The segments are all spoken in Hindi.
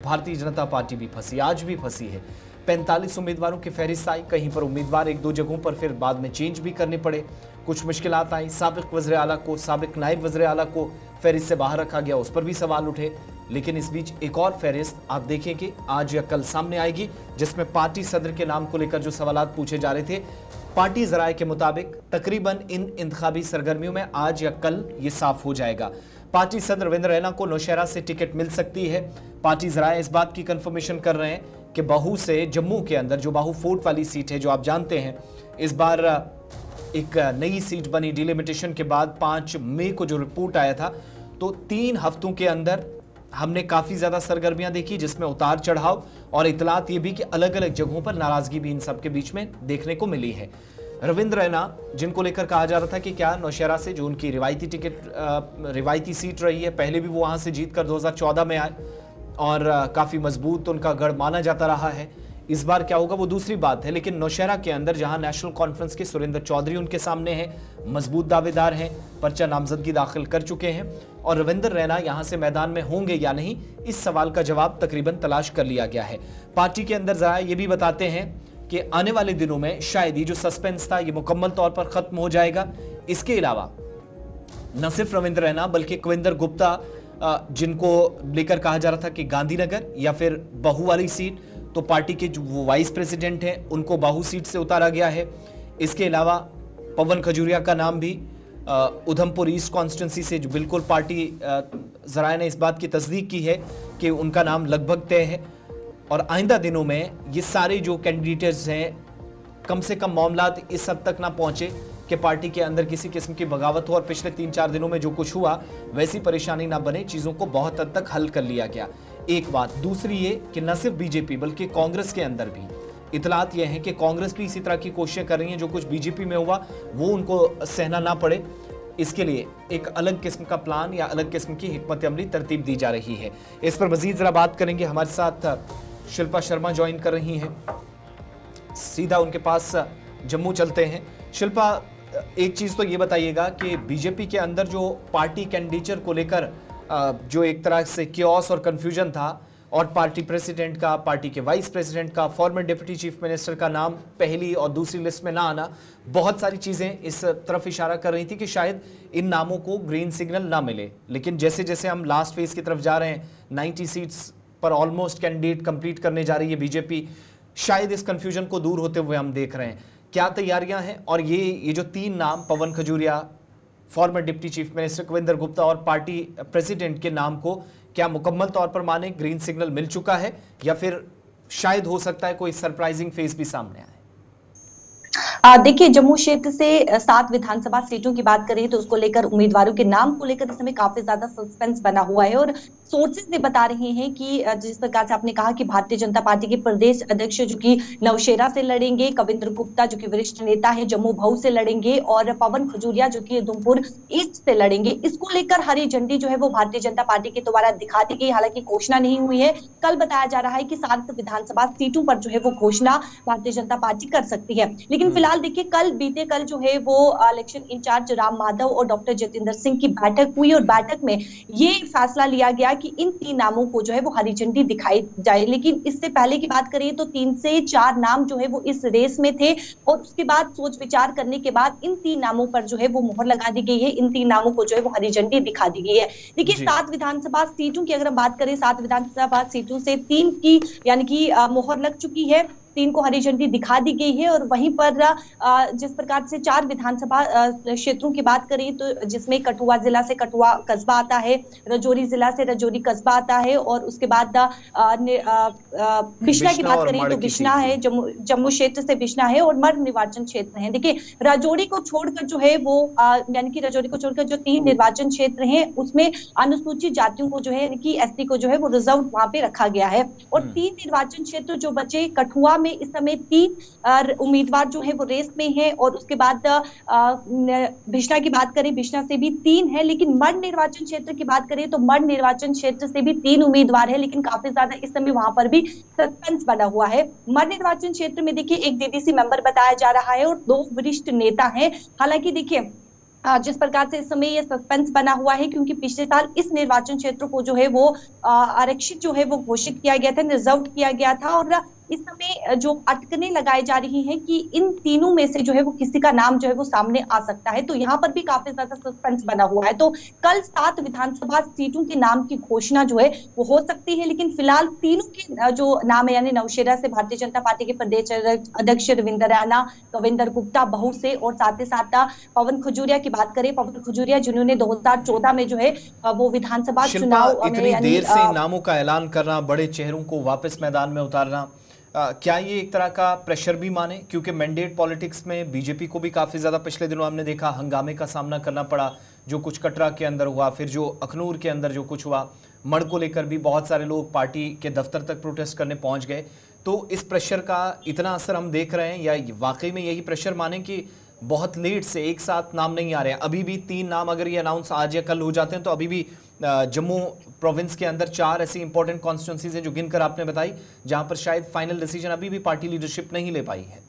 भारतीय जनता पार्टी भी फंसी, आज भी फंसी है। 45 उम्मीदवारों की फहरिस्त आई, कहीं पर उम्मीदवार एक दो जगहों पर फिर बाद में चेंज भी करने पड़े, कुछ मुश्किलात आई। साबिक वज़ीर आला को, साबिक नायब वज़ीर आला को फहरिस्त से बाहर रखा गया, उस पर भी सवाल उठे। लेकिन इस बीच एक और फहरिस्त आप देखें कि आज या कल सामने आएगी, जिसमें पार्टी सदर के नाम को लेकर जो सवालात पूछे जा रहे थे, पार्टी जराये के मुताबिक तकरीबन इन इंतखाबी सरगर्मियों में आज या कल ये साफ हो जाएगा। पार्टी सदर रविंद्र रैना को नौशहरा से टिकट मिल सकती है। पार्टी जराये इस बात की कंफर्मेशन कर रहे हैं कि बहू से जम्मू के अंदर जो बाहू फोर्ट वाली सीट है, जो आप जानते हैं, इस बार एक नई सीट बनी डिलिमिटेशन के बाद 5 मई को जो रिपोर्ट आया था, तो 3 हफ्तों के अंदर हमने काफी ज्यादा सरगर्मियां देखी, जिसमें उतार चढ़ाव और इतलात ये भी कि अलग अलग जगहों पर नाराजगी भी इन सब के बीच में देखने को मिली है। रविंद्र रैना, जिनको लेकर कहा जा रहा था कि क्या नौशहरा से जो उनकी रिवायती सीट रही है, पहले भी वो वहां से जीतकर 2014 में आए और काफी मजबूत उनका गढ़ माना जाता रहा है। इस बार क्या होगा वो दूसरी बात है, लेकिन नौशहरा के अंदर जहां नेशनल कॉन्फ्रेंस के सुरेंद्र चौधरी उनके सामने हैं, मजबूत दावेदार हैं, पर्चा नामजदगी दाखिल कर चुके हैं, और रविंद्र रैना यहां से मैदान में होंगे या नहीं, इस सवाल का जवाब तकरीबन तलाश कर लिया गया है। पार्टी के अंदर जरा ये भी बताते हैं कि आने वाले दिनों में शायद ये जो सस्पेंस था ये मुकम्मल तौर पर खत्म हो जाएगा। इसके अलावा न सिर्फ रविंद्र रैना बल्कि कविंदर गुप्ता, जिनको लेकर कहा जा रहा था कि गांधीनगर या फिर बहू वाली सीट, तो पार्टी के जो वाइस प्रेसिडेंट हैं उनको बाहू सीट से उतारा गया है। इसके अलावा पवन खजूरिया का नाम भी उधमपुर ईस्ट कॉन्स्टिट्यूंसी से जो बिल्कुल पार्टी जराये ने इस बात की तस्दीक की है कि उनका नाम लगभग तय है। और आइंदा दिनों में ये सारे जो कैंडिडेट्स हैं, कम से कम मामलात इस हद तक ना पहुंचे कि पार्टी के अंदर किसी किस्म की बगावत हो, और पिछले 3-4 दिनों में जो कुछ हुआ वैसी परेशानी ना बने, चीज़ों को बहुत हद तक हल कर लिया गया। एक बात। दूसरी ये कि न सिर्फ बीजेपी बल्कि कांग्रेस के अंदर भी इतलात यह है कि कांग्रेस भी इसी तरह की कोशिशें कर रही है, जो कुछ बीजेपी में हुआ वो उनको सहना ना पड़े, इसके लिए एक अलग किस्म का प्लान या अलग किस्म की हिकमत अमली तरतीब दी जा रही है। इस पर मजीद जरा बात करेंगे। हमारे साथ शिल्पा शर्मा ज्वाइन कर रही हैं, सीधा उनके पास जम्मू चलते हैं। शिल्पा, एक चीज तो ये बताइएगा कि बीजेपी के अंदर जो पार्टी कैंडिडेचर को लेकर जो एक तरह से क्योस और कंफ्यूजन था, और पार्टी प्रेसिडेंट का, पार्टी के वाइस प्रेसिडेंट का, फॉर्मर डिप्टी चीफ मिनिस्टर का नाम पहली और दूसरी लिस्ट में ना आना, बहुत सारी चीजें इस तरफ इशारा कर रही थी कि शायद इन नामों को ग्रीन सिग्नल ना मिले। लेकिन जैसे जैसे हम लास्ट फेज की तरफ जा रहे हैं, 90 सीट्स पर ऑलमोस्ट कैंडिडेट कंप्लीट करने जा रही है बीजेपी, शायद इस कंफ्यूजन को दूर होते हुए हम देख रहे हैं। क्या तैयारियां हैं? और ये जो 3 नाम, Pawan Khajuria, former deputy chief minister Kavinder Gupta और पार्टी प्रेसिडेंट के नाम को क्या मुकम्मल तौर पर माने ग्रीन सिग्नल मिल चुका है, या फिर शायद हो सकता है कोई सरप्राइजिंग फेस भी सामने आए? देखिए, जम्मू क्षेत्र से 7 विधानसभा सीटों की बात करें तो उसको लेकर उम्मीदवारों के नाम को लेकर इस समय काफी ज्यादा सस्पेंस बना हुआ है, और सोर्सेज ने बता रहे हैं कि जिस प्रकार से आपने कहा कि भारतीय जनता पार्टी के प्रदेश अध्यक्ष जो कि नौशहरा से लड़ेंगे, कविंद्र गुप्ता जो कि वरिष्ठ नेता है जम्मू बहू से लड़ेंगे, और पवन खजूरिया जो कि उधमपुर ईस्ट से लड़ेंगे। इसको लेकर हरी झंडी जो है वो भारतीय जनता पार्टी के द्वारा दिखा दी गई, हालांकि घोषणा नहीं हुई है। कल बताया जा रहा है कि 7 विधानसभा सीटों पर जो है वो घोषणा भारतीय जनता पार्टी कर सकती है। लेकिन फिलहाल देखिए, बीते कल जो है वो इलेक्शन इंचार्ज राम माधव और डॉक्टर जितेंद्र सिंह की बैठक हुई, और बैठक में ये फैसला लिया गया कि इन 3 नामों को जो है वो हरी झंडी दिखाई जाए। लेकिन इससे पहले की बात करें तो 3 से 4 नाम जो है वो इस रेस में थे, और उसके बाद सोच विचार करने के बाद इन 3 नामों पर जो है वो मोहर लगा दी गई है, इन 3 नामों को जो है वो हरी झंडी दिखा दी गई है। देखिए, 7 विधानसभा सीटों की अगर हम बात करें, 7 विधानसभा सीटों से 3 की यानी कि मोहर लग चुकी है, 3 को हरी झंडी दिखा दी गई है। और वहीं पर जिस प्रकार से 4 विधानसभा क्षेत्रों की बात करें तो जिसमें कठुआ जिला से कठुआ कस्बा आता है, रजौरी जिला से रजौरी कस्बा आता है, और उसके बाद बिश्ना की बात करें तो बिश्ना है, जम्मू क्षेत्र से बिश्ना है, और मर्ग निर्वाचन क्षेत्र है। देखिए, राजौरी को छोड़कर जो है वो यानी कि राजौरी को छोड़कर जो 3 निर्वाचन क्षेत्र हैं उसमें अनुसूचित जातियों को जो है, यानी कि एसटी को जो है वो रिजर्व वहां पे रखा गया है। और 3 निर्वाचन क्षेत्र जो बचे, कठुआ में इस समय 3 उम्मीदवार जो है वो रेस में हैं, और उसके बाद बिश्ना की बात करें, बिश्ना से भी 3 है। लेकिन मर्ग निर्वाचन क्षेत्र की बात करें तो मर्ग निर्वाचन क्षेत्र से भी 3 उम्मीदवार है, लेकिन काफी ज्यादा इस समय वहां पर भी सस्पेंस बना हुआ है। मर्ग निर्वाचन क्षेत्र में देखिए, एक डीडीसी मेंबर बताया जा रहा है और 2 वरिष्ठ नेता हैं। हालांकि देखिए, जिस प्रकार से इस समय ये सस्पेंस बना हुआ है, क्योंकि पिछले साल इस निर्वाचन क्षेत्र को जो है वो आरक्षित जो है वो घोषित किया गया था, रिजर्व किया गया था। और इस समय जो अटकलें लगाई जा रही हैं कि इन तीनों में से जो है वो किसी का नाम जो है वो सामने आ सकता है, तो यहाँ पर भी काफी ज्यादा सस्पेंस बना हुआ है। तो कल 7 विधानसभा सीटों के नाम की घोषणा जो है वो हो सकती है, लेकिन फिलहाल तीनों के जो नाम है, यानी नौशेरा से भारतीय जनता पार्टी के प्रदेश अध्यक्ष रविंद्र रैना, कविंदर गुप्ता बहू से, और साथ ही साथ पवन खजूरिया की बात करें, पवन खजूरिया जिन्होंने 2014 में जो है वो विधानसभा चुनाव इतनी देर से नामों का ऐलान करना, बड़े चेहरों को वापस मैदान में उतारना, क्या ये एक तरह का प्रेशर भी माने? क्योंकि मैंडेट पॉलिटिक्स में बीजेपी को भी काफ़ी ज़्यादा पिछले दिनों हमने देखा हंगामे का सामना करना पड़ा, जो कुछ कटरा के अंदर हुआ, फिर जो अखनूर के अंदर जो कुछ हुआ, मड़ को लेकर भी बहुत सारे लोग पार्टी के दफ्तर तक प्रोटेस्ट करने पहुंच गए। तो इस प्रेशर का इतना असर हम देख रहे हैं, या वाकई में यही प्रेशर माने कि बहुत लेट से एक साथ नाम नहीं आ रहे हैं? अभी भी 3 नाम अगर ये अनाउंस आज या कल हो जाते हैं तो अभी भी जम्मू प्रोविंस के अंदर 4 ऐसी इंपॉर्टेंट कॉन्स्टिट्यूंसीज हैं जो गिनकर आपने बताई, जहां पर शायद फाइनल डिसीजन अभी भी पार्टी लीडरशिप नहीं ले पाई है।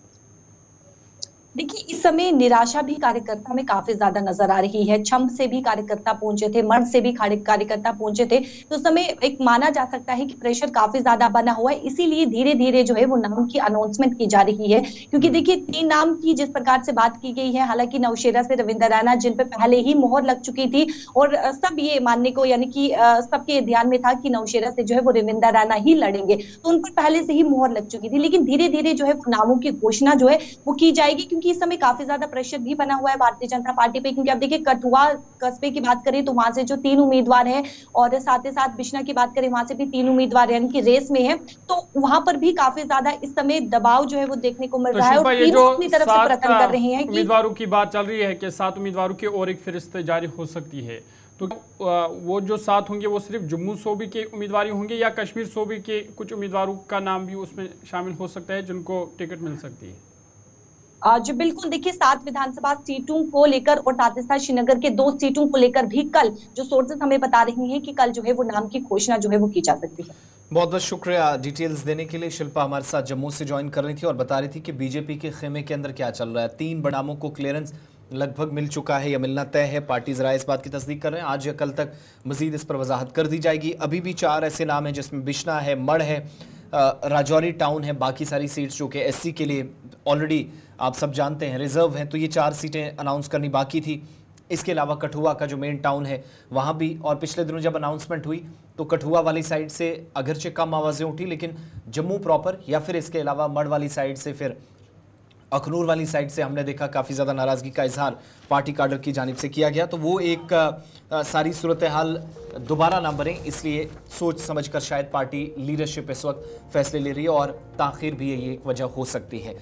देखिए, इस समय निराशा भी कार्यकर्ता में काफी ज्यादा नजर आ रही है। छम्ब से भी कार्यकर्ता पहुंचे थे, मर्द से भी कार्यकर्ता पहुंचे थे, तो उस समय एक माना जा सकता है कि प्रेशर काफी ज्यादा बना हुआ है। इसीलिए धीरे धीरे जो है वो नाम की अनाउंसमेंट की जा रही है, क्योंकि देखिए 3 नाम की जिस प्रकार से बात की गई है, हालांकि नौशेरा से रविंद्र रैना जिन पे पहले ही मोहर लग चुकी थी, और सब ये मानने को, यानी कि सबके ध्यान में था कि नौशेरा से जो है वो रविंद्र रैना ही लड़ेंगे, तो उन पर पहले से ही मोहर लग चुकी थी। लेकिन धीरे धीरे जो है नामों की घोषणा जो है वो की जाएगी, क्योंकि इस समय काफी ज्यादा प्रेशर भी बना हुआ है भारतीय जनता पार्टी पे। क्योंकि आप देखिए कठुआ कस्बे की बात करें तो वहां से जो 3 उम्मीदवार हैं, और साथ ही साथ बिश्ना की बात करें वहां से भी 3 उम्मीदवार यानी कि रेस में है, तो वहां पर भी काफी ज्यादा इस समय दबाव जो है वो देखने को मिल रहा है, और तीनों अपनी तरफ से प्रयत्न कर रहे हैं कि उम्मीदवारों की बात चल रही है कि 7 उम्मीदवारों की और एक फहरिस्त जारी हो सकती है, तो वो जो 7 होंगे वो सिर्फ जम्मू सूबे के उम्मीदवार होंगे, या कश्मीर सूबे के कुछ उम्मीदवारों का नाम भी उसमें शामिल हो सकता है जिनको टिकट मिल सकती है? जो बिल्कुल देखिए 7 विधानसभा सीटों को लेकर और साथ ही साथ श्रीनगर के 2 सीटों को लेकर भी कल जो सोर्सेस हमें बता रही हैं कि कल जो है वो नाम की घोषणा जो है वो की जा सकती है। बहुत बहुत शुक्रिया डिटेल्स देने के लिए। शिल्पा हमारे साथ जम्मू से ज्वाइन कर रही थी और बता रही थी कि बीजेपी के खेमे के अंदर क्या चल रहा है। 3 बड़े नामों को क्लियरेंस लगभग मिल चुका है या मिलना तय है। पार्टी जरा इस बात की तस्दीक कर रहे हैं, आज या कल तक मजीद इस पर वजाहत कर दी जाएगी। अभी भी 4 ऐसे नाम हैं जिसमें बिश्ना है, मड़ है, राजौरी टाउन है, बाकी सारी सीट्स जो कि एससी के लिए ऑलरेडी आप सब जानते हैं रिजर्व हैं, तो ये 4 सीटें अनाउंस करनी बाकी थी। इसके अलावा कठुआ का जो मेन टाउन है वहाँ भी, और पिछले दिनों जब अनाउंसमेंट हुई तो कठुआ वाली साइड से अगरचे कम आवाज़ें उठी, लेकिन जम्मू प्रॉपर या फिर इसके अलावा मड़ वाली साइड से, फिर अखनूर वाली साइड से हमने देखा काफ़ी ज़्यादा नाराज़गी का इजहार पार्टी काडर की जानिब से किया गया। तो वो एक सारी सूरत हाल दोबारा ना बने, इसलिए सोच समझकर शायद पार्टी लीडरशिप इस वक्त फैसले ले रही है, और ताख़ीर भी ये एक वजह हो सकती है।